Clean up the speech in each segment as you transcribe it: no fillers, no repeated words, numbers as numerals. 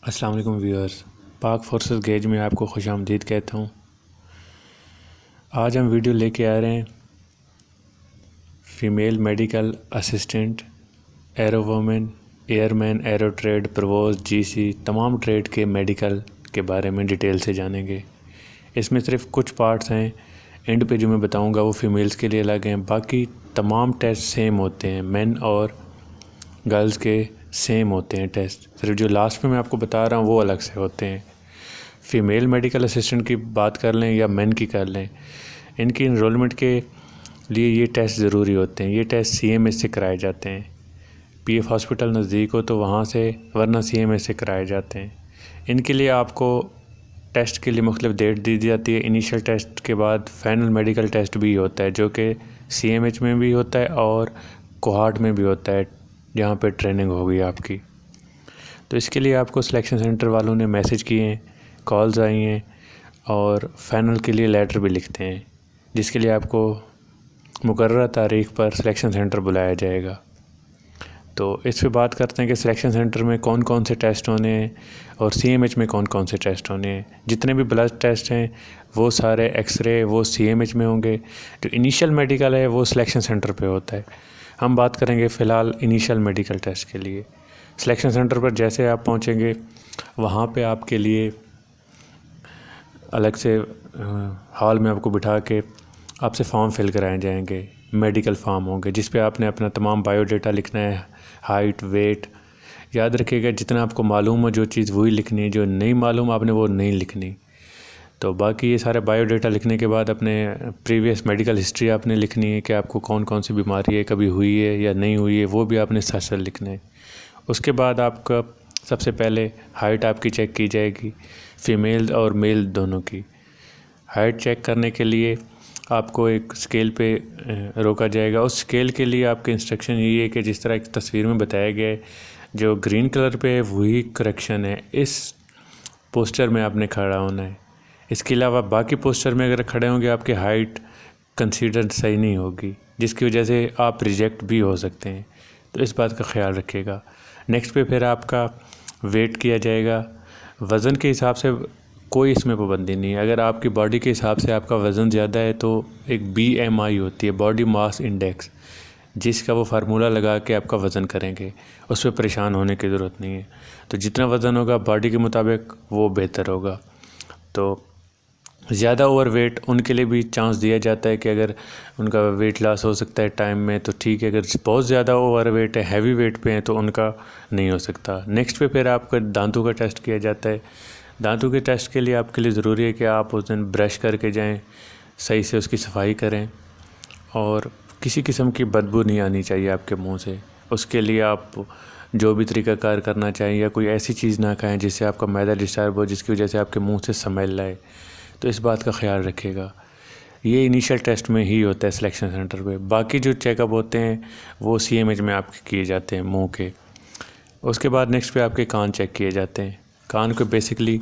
अस्सलाम वालेकुम व्यूअर्स, पाक फोर्सेस गेज में आपको खुशामदीद कहता हूँ। आज हम वीडियो लेके आ रहे हैं female medical assistant, aero women, airman, aero trade, प्रवोज, जीसी तमाम ट्रेड के मेडिकल के बारे में डिटेल से जानेंगे। इसमें सिर्फ कुछ पार्ट्स हैं, एंड पे जो मैं बताऊंगा वो फ़ीमेल्स के लिए अलग हैं। बाकी तमाम टेस्ट सेम होते हैं, मेन और गर्ल्स के सेम होते हैं टेस्ट, सिर्फ जो लास्ट में मैं आपको बता रहा हूँ वो अलग से होते हैं। फ़ीमेल मेडिकल असिस्टेंट की बात कर लें या मेन की कर लें, इनकी इनरोलमेंट के लिए ये टेस्ट ज़रूरी होते हैं। ये टेस्ट CMH से कराए जाते हैं। PF हॉस्पिटल नज़दीक हो तो वहाँ से, वरना CMH से कराए जाते हैं। इनके लिए आपको टेस्ट के लिए मुख्तलिफ डेट दी जाती है। इनिशियल टेस्ट के बाद फाइनल मेडिकल टेस्ट भी होता है, जो कि CMH में भी होता है और कोहार्ट में भी होता है, जहाँ पे ट्रेनिंग होगी आपकी। तो इसके लिए आपको सिलेक्शन सेंटर वालों ने मैसेज किए हैं, कॉल्स आई हैं और फाइनल के लिए लेटर भी लिखते हैं, जिसके लिए आपको मुकर्रर तारीख़ पर सिलेक्शन सेंटर बुलाया जाएगा। तो इस पे बात करते हैं कि सिलेक्शन सेंटर में कौन कौन से टेस्ट होने हैं और CMH में कौन कौन से टेस्ट होने हैं। जितने भी ब्लड टेस्ट हैं वो सारे, एक्सरे वो CMH में होंगे। जो इनिशियल मेडिकल है वो सिलेक्शन सेंटर पे होता है। हम बात करेंगे फ़िलहाल इनिशियल मेडिकल टेस्ट के लिए। सिलेक्शन सेंटर पर जैसे आप पहुंचेंगे, वहाँ पे आपके लिए अलग से हॉल में आपको बिठा के आपसे फॉर्म फिल कराए जाएंगे। मेडिकल फॉर्म होंगे जिस पे आपने अपना तमाम बायोडाटा लिखना है, हाइट, वेट। याद रखिएगा, जितना आपको मालूम हो जो चीज़ वही लिखनी है, जो नहीं मालूम आपने वो नहीं लिखनी। तो बाकी ये सारे बायोडाटा लिखने के बाद अपने प्रीवियस मेडिकल हिस्ट्री आपने लिखनी है कि आपको कौन कौन सी बीमारी है, कभी हुई है या नहीं हुई है, वो भी आपने साथ साथ लिखना है। उसके बाद आपका सबसे पहले हाइट आपकी चेक की जाएगी, फ़ीमेल और मेल दोनों की। हाइट चेक करने के लिए आपको एक स्केल पे रोका जाएगा। उस स्केल के लिए आपके इंस्ट्रक्शन यही है कि जिस तरह की तस्वीर में बताया गया है, जो ग्रीन कलर पे है वही करेक्शन है। इस पोस्टर में आपने खड़ा होना है। इसके अलावा बाकी पोस्टर में अगर खड़े होंगे आपकी हाइट कंसीडर सही नहीं होगी, जिसकी वजह से आप रिजेक्ट भी हो सकते हैं। तो इस बात का ख्याल रखिएगा। नेक्स्ट पे फिर आपका वेट किया जाएगा। वज़न के हिसाब से कोई इसमें पाबंदी नहीं है। अगर आपकी बॉडी के हिसाब से आपका वज़न ज़्यादा है तो एक BMI होती है, बॉडी मास इंडेक्स, जिसका वो फार्मूला लगा के आपका वज़न करेंगे। उस पर परेशान होने की ज़रूरत नहीं है। तो जितना वज़न होगा बॉडी के मुताबिक वो बेहतर होगा। तो ज़्यादा ओवरवेट उनके लिए भी चांस दिया जाता है कि अगर उनका वेट लॉस हो सकता है टाइम में तो ठीक है। अगर बहुत ज़्यादा ओवरवेट है, हैवी वेट पे हैं, तो उनका नहीं हो सकता। नेक्स्ट पे फिर आपका दांतों का टेस्ट किया जाता है। दांतों के टेस्ट के लिए आपके लिए ज़रूरी है कि आप उस दिन ब्रश करके जाएं, सही से उसकी सफाई करें और किसी किस्म की बदबू नहीं आनी चाहिए आपके मुंह से। उसके लिए आप जो भी तरीक़ाकार करना चाहिए, या कोई ऐसी चीज़ ना खाएं जिससे आपका मैदा डिस्टर्ब हो, जिसकी वजह से आपके मुंह से स्मेल आए। तो इस बात का ख्याल रखिएगा। ये इनिशियल टेस्ट में ही होता है सिलेक्शन सेंटर पे। बाकी जो चेकअप होते हैं वो CMH में आपके किए जाते हैं मुंह के। उसके बाद नेक्स्ट पे आपके कान चेक किए जाते हैं। कान को बेसिकली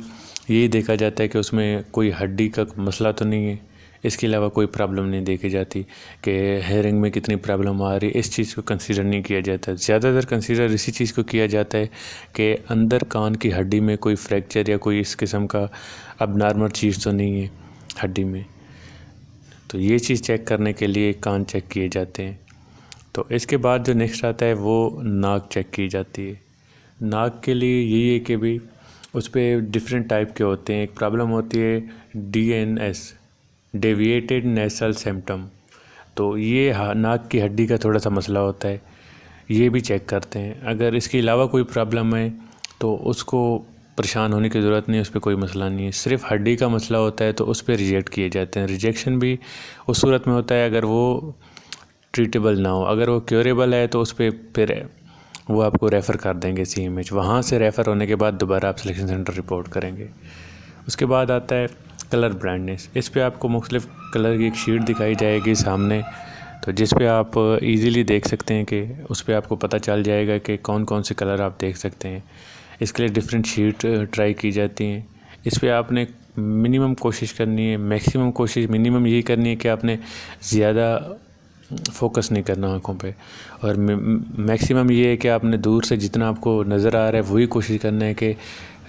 यही देखा जाता है कि उसमें कोई हड्डी का मसला तो नहीं है। इसके अलावा कोई प्रॉब्लम नहीं देखी जाती कि हेयरिंग में कितनी प्रॉब्लम आ रही है। इस चीज़ को कंसीडर नहीं किया जाता। ज़्यादातर कंसीडर इसी चीज़ को किया जाता है कि अंदर कान की हड्डी में कोई फ्रैक्चर या कोई इस किस्म का अब नॉर्मल चीज़ तो नहीं है हड्डी में। तो ये चीज़ चेक करने के लिए कान चेक किए जाते हैं। तो इसके बाद जो नेक्स्ट आता है वो नाक चेक की जाती है। नाक के लिए यही है कि भी उस पर डिफरेंट टाइप के होते हैं। एक प्रॉब्लम होती है DNS, डेविएटेड नेसल सिम्पटम। तो ये नाक की हड्डी का थोड़ा सा मसला होता है, ये भी चेक करते हैं। अगर इसके अलावा कोई प्रॉब्लम है तो उसको परेशान होने की ज़रूरत नहीं, उस पर कोई मसला नहीं है। सिर्फ हड्डी का मसला होता है तो उस पर रिजेक्ट किए जाते हैं। रिजेक्शन भी उस सूरत में होता है अगर वो ट्रीटेबल ना हो। अगर वो क्योरेबल है तो उस पर फिर वो आपको रेफ़र कर देंगे CMH। वहाँ से रेफ़र होने के बाद दोबारा आप सिलेक्शन सेंटर रिपोर्ट करेंगे। उसके बाद आता है कलर ब्लाइंडनेस। इस पे आपको मुख्तलिफ़ कलर की एक शीट दिखाई जाएगी सामने, तो जिस पे आप इजीली देख सकते हैं कि उस पे आपको पता चल जाएगा कि कौन कौन से कलर आप देख सकते हैं। इसके लिए डिफरेंट शीट ट्राई की जाती हैं। इस पे आपने मिनिमम कोशिश करनी है, मैक्सिमम कोशिश मिनिमम यही करनी है कि आपने ज़्यादा फोकस नहीं करना आँखों पे, और मैक्सिमम ये है कि आपने दूर से जितना आपको नज़र आ रहा है वही कोशिश करना है कि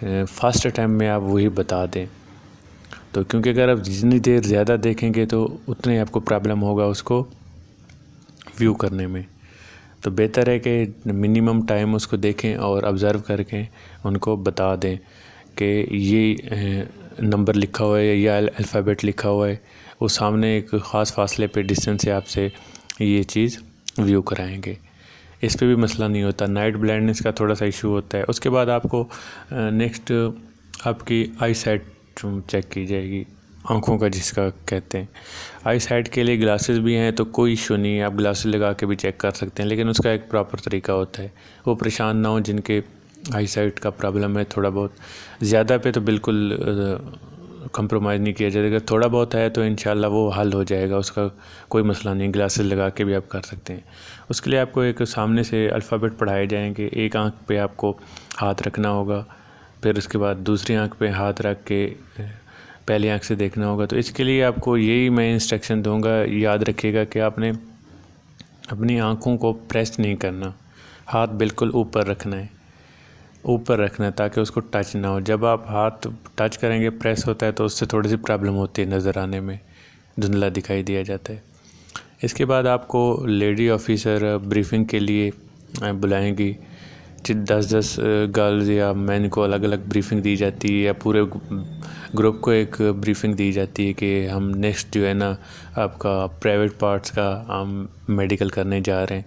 फर्स्ट अटैम्प्ट में आप वही बता दें। तो क्योंकि अगर आप जितनी देर ज़्यादा देखेंगे तो उतने आपको प्रॉब्लम होगा उसको व्यू करने में। तो बेहतर है कि मिनिमम टाइम उसको देखें और ऑब्ज़र्व करके उनको बता दें कि ये नंबर लिखा हुआ है या अल्फ़ाबेट लिखा हुआ है, वो सामने एक ख़ास फासले पे डिस्टेंस से आपसे ये चीज़ व्यू कराएंगे। इस पे भी मसला नहीं होता। नाइट ब्लाइंडनेस का थोड़ा सा इशू होता है। उसके बाद आपको नेक्स्ट आपकी आई साइट चेक की जाएगी, आँखों का जिसका कहते हैं। आई साइट के लिए ग्लासेस भी हैं तो कोई इशू नहीं है, आप ग्लासेस लगा के भी चेक कर सकते हैं, लेकिन उसका एक प्रॉपर तरीका होता है। वो परेशान ना हो जिनके आई साइट का प्रॉब्लम है थोड़ा बहुत। ज़्यादा पे तो बिल्कुल कंप्रोमाइज़ नहीं किया जाएगा। अगर थोड़ा बहुत है तो इंशाल्लाह वो हल हो जाएगा, उसका कोई मसला नहीं। ग्लासेस लगा के भी आप कर सकते हैं। उसके लिए आपको एक सामने से अल्फ़ाबेट पढ़ाए जाएंगे। एक आँख पे आपको हाथ रखना होगा, फिर उसके बाद दूसरी आँख पे हाथ रख के पहली आँख से देखना होगा। तो इसके लिए आपको यही मैं इंस्ट्रक्शन दूंगा, याद रखिएगा कि आपने अपनी आँखों को प्रेस नहीं करना, हाथ बिल्कुल ऊपर रखना है, ऊपर रखना है ताकि उसको टच ना हो। जब आप हाथ टच करेंगे, प्रेस होता है तो उससे थोड़ी सी प्रॉब्लम होती है, नज़र आने में धुंधला दिखाई दिया जाता है। इसके बाद आपको लेडी ऑफिसर ब्रीफिंग के लिए बुलाएंगी। 10-10 गर्ल्स या मैन को अलग अलग ब्रीफिंग दी जाती है, या पूरे ग्रुप को एक ब्रीफिंग दी जाती है कि हम नेक्स्ट जो है ना आपका प्राइवेट पार्ट्स का हम मेडिकल करने जा रहे हैं।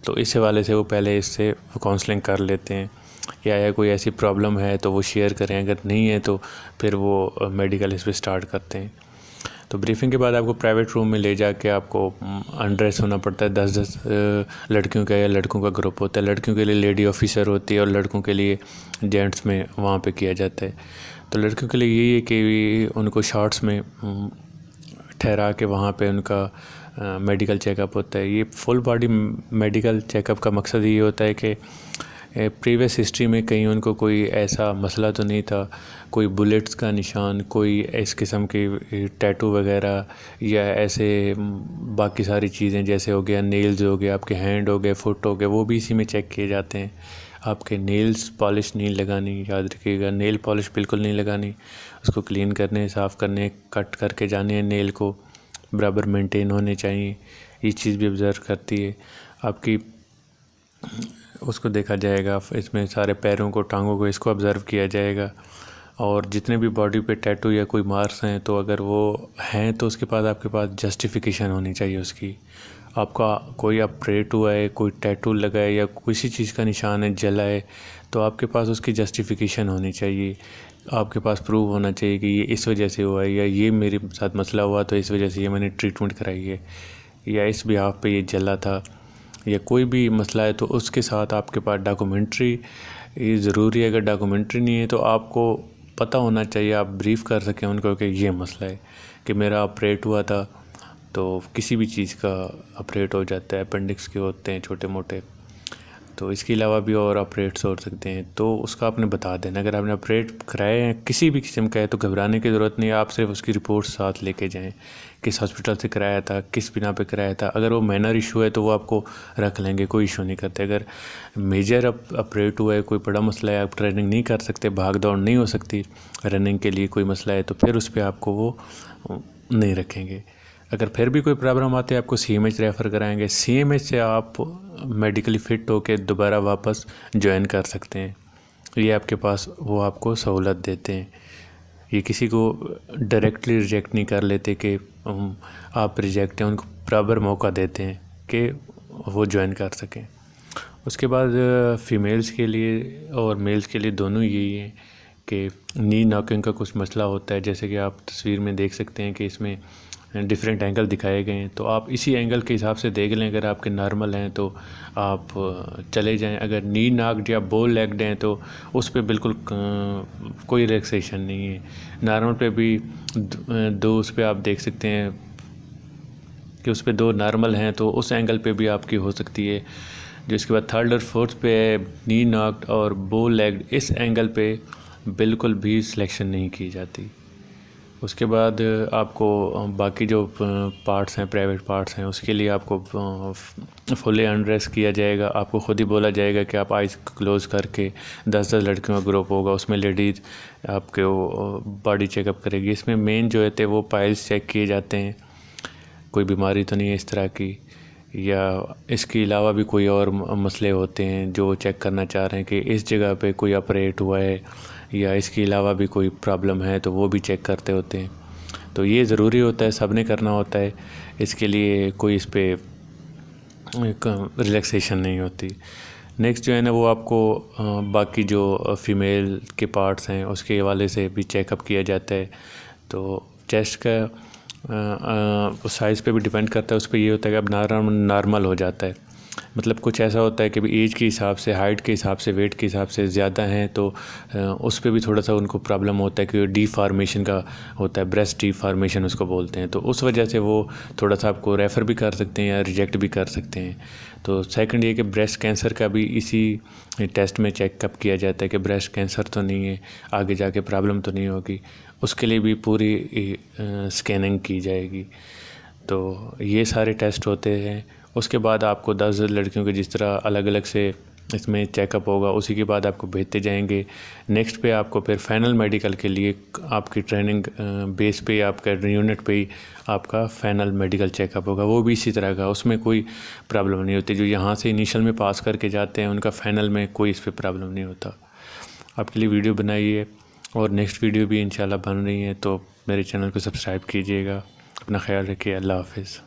तो इस हवाले से वो पहले इससे काउंसलिंग कर लेते हैं, या कोई ऐसी प्रॉब्लम है तो वो शेयर करें, अगर नहीं है तो फिर वो मेडिकल इस पर स्टार्ट करते हैं। तो ब्रीफिंग के बाद आपको प्राइवेट रूम में ले जाके आपको अनड्रेस होना पड़ता है। 10-10 लड़कियों का या लड़कों का ग्रुप होता है। लड़कियों के लिए लेडी ऑफिसर होती है और लड़कों के लिए जेंट्स में वहाँ पे किया जाता है। तो लड़कियों के लिए यही है कि उनको शॉर्ट्स में ठहरा के वहाँ पे उनका मेडिकल चेकअप होता है। ये फुल बॉडी मेडिकल चेकअप का मकसद ये होता है कि प्रीवियस हिस्ट्री में कहीं उनको कोई ऐसा मसला तो नहीं था, कोई बुलेट्स का निशान, कोई इस किस्म के टैटू वगैरह, या ऐसे बाकी सारी चीज़ें जैसे हो गया नेल्स हो गए, आपके हैंड हो गए, फुट हो गए, वो भी इसी में चेक किए जाते हैं। आपके नेल्स पॉलिश नहीं लगानी, याद रखिएगा, नेल पॉलिश बिल्कुल नहीं लगानी। उसको क्लीन करने, साफ़ करने, कट करके जाने हैं, नेल को बराबर मेंटेन होने चाहिए। ये चीज़ भी ऑब्ज़र्व करती है आपकी, उसको देखा जाएगा। इसमें सारे पैरों को, टांगों को, इसको ऑब्ज़र्व किया जाएगा। और जितने भी बॉडी पे टैटू या कोई मार्क्स हैं तो अगर वो हैं तो उसके बाद आपके पास जस्टिफिकेशन होनी चाहिए उसकी। आपका कोई ऑपरेट हुआ है, कोई टैटू लगा है या किसी चीज़ का निशान है, जला है, तो आपके पास उसकी जस्टिफिकेशन होनी चाहिए। आपके पास प्रूव होना चाहिए कि ये इस वजह से हुआ है, या ये मेरे साथ मसला हुआ तो इस वजह से ये मैंने ट्रीटमेंट कराई है, या इस बिहाफ पे ये जला था, या कोई भी मसला है तो उसके साथ आपके पास डॉक्यूमेंट्री ज़रूरी है। अगर डॉक्यूमेंट्री नहीं है तो आपको पता होना चाहिए, आप ब्रीफ़ कर सकें उनको कि ये मसला है कि मेरा ऑपरेट हुआ था। तो किसी भी चीज़ का ऑपरेट हो जाता है, अपेंडिक्स के होते हैं छोटे मोटे, तो इसके अलावा भी और ऑपरेट्स हो सकते हैं, तो उसका आपने बता देना। अगर आपने ऑपरेट कराए हैं किसी भी किस्म का है तो घबराने की ज़रूरत नहीं है, आप सिर्फ उसकी रिपोर्ट साथ लेके जाएं, किस हॉस्पिटल से कराया था, किस बिना पे कराया था। अगर वो माइनर इशू है तो वो आपको रख लेंगे, कोई इशू नहीं करते। अगर मेजर ऑपरेट हुआ है, कोई बड़ा मसला है, आप ट्रेनिंग नहीं कर सकते, भाग दौड़ नहीं हो सकती, रनिंग के लिए कोई मसला है, तो फिर उस पर आपको वो नहीं रखेंगे। अगर फिर भी कोई प्रॉब्लम आती है आपको CMH रेफ़र कराएंगे। CMH से आप मेडिकली फ़िट होकर दोबारा वापस ज्वाइन कर सकते हैं। ये आपके पास वो आपको सहूलत देते हैं। ये किसी को डायरेक्टली रिजेक्ट नहीं कर लेते कि आप रिजेक्ट हैं, उनको बराबर मौका देते हैं कि वो ज्वाइन कर सकें। उसके बाद फ़ीमेल्स के लिए और मेल्स के लिए दोनों यही है कि नी नॉकिंग का कुछ मसला होता है। जैसे कि आप तस्वीर में देख सकते हैं कि इसमें डिफरेंट एंगल दिखाए गए हैं, तो आप इसी एंगल के हिसाब से देख लें। अगर आपके नॉर्मल हैं तो आप चले जाएं, अगर नी नॉक्ड या बोल लेग्ड हैं तो उस पर बिल्कुल कोई रिलैक्सेशन नहीं है। नॉर्मल पे भी दो उस पर आप देख सकते हैं कि उस पर 2 नॉर्मल हैं, तो उस एंगल पे भी आपकी हो सकती है। जो इसके बाद 3rd और 4th पे है नी नॉक्ड और बोल लेग्ड, इस एंगल पे बिल्कुल भी सिलेक्शन नहीं की जाती। उसके बाद आपको बाकी जो पार्ट्स हैं, प्राइवेट पार्ट्स हैं, उसके लिए आपको फुली अनड्रेस किया जाएगा। आपको ख़ुद ही बोला जाएगा कि आप आइज़ क्लोज़ करके 10-10 लड़कियों का ग्रुप होगा, उसमें लेडीज़ आपके वो बॉडी चेकअप करेगी। इसमें मेन जो है वो पाइल्स चेक किए जाते हैं, कोई बीमारी तो नहीं है इस तरह की, या इसके अलावा भी कोई और मसले होते हैं जो चेक करना चाह रहे हैं कि इस जगह पे कोई ऑपरेट हुआ है या इसके अलावा भी कोई प्रॉब्लम है, तो वो भी चेक करते होते हैं। तो ये ज़रूरी होता है, सब ने करना होता है, इसके लिए कोई इस पर रिलैक्सेशन नहीं होती। नेक्स्ट जो है ना वो आपको बाकी जो फ़ीमेल के पार्ट्स हैं उसके हवाले से भी चेकअप किया जाता है। तो चेस्ट का साइज़ पे भी डिपेंड करता है, उस पर ये होता है कि अब नॉर्मल हो जाता है। मतलब कुछ ऐसा होता है कि एज के हिसाब से, हाइट के हिसाब से, वेट के हिसाब से ज़्यादा हैं तो उस पर भी थोड़ा सा उनको प्रॉब्लम होता है कि डीफॉर्मेशन का होता है, ब्रेस्ट डीफॉर्मेशन उसको बोलते हैं। तो उस वजह से वो थोड़ा सा आपको रेफ़र भी कर सकते हैं या रिजेक्ट भी कर सकते हैं। तो सेकंड ये कि ब्रेस्ट कैंसर का भी इसी टेस्ट में चेकअप किया जाता है कि ब्रेस्ट कैंसर तो नहीं है, आगे जाके प्रॉब्लम तो नहीं होगी, उसके लिए भी पूरी स्कैनिंग की जाएगी। तो ये सारे टेस्ट होते हैं। उसके बाद आपको 10 लड़कियों के जिस तरह अलग अलग से इसमें चेकअप होगा, उसी के बाद आपको भेजते जाएंगे। नेक्स्ट पे आपको फिर फाइनल मेडिकल के लिए आपकी ट्रेनिंग बेस पे, आपका यूनिट पे ही आपका फाइनल मेडिकल चेकअप होगा, वो भी इसी तरह का, उसमें कोई प्रॉब्लम नहीं होती। जो यहाँ से इनिशियल में पास करके जाते हैं उनका फाइनल में कोई इस पर प्रॉब्लम नहीं होता। आपके लिए वीडियो बनाई है और नेक्स्ट वीडियो भी इंशाल्लाह बन रही है, तो मेरे चैनल को सब्सक्राइब कीजिएगा। अपना ख्याल रखिए। अल्लाह हाफिज़।